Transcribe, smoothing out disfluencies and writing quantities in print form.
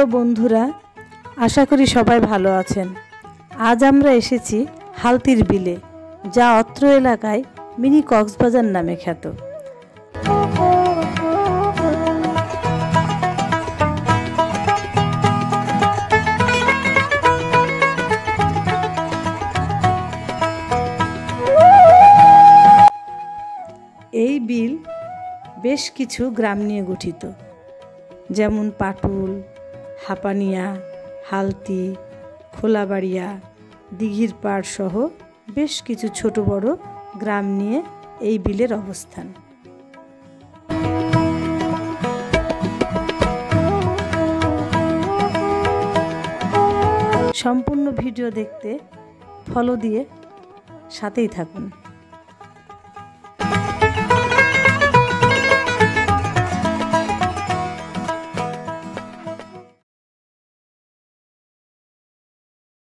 Hello বন্ধুরা, আশা করি সবাই ভালো আছেন। আজ আমরা এসেছি হালতির বিলে, যা অত্র এলাকায় মিনি কক্সবাজার নামে খ্যাত। এই বিল বেশ কিছু গ্রাম নিয়ে গঠিত, যেমন পাটুল, হাপানিয়া, হালতি, খোলাবাড়িয়া, দিঘির পাড় সহ বেশ কিছু ছোট বড় গ্রাম নিয়ে এই বিলের অবস্থান। সম্পূর্ণ ভিডিও দেখতে ফলো দিয়ে সাথেই থাকুন।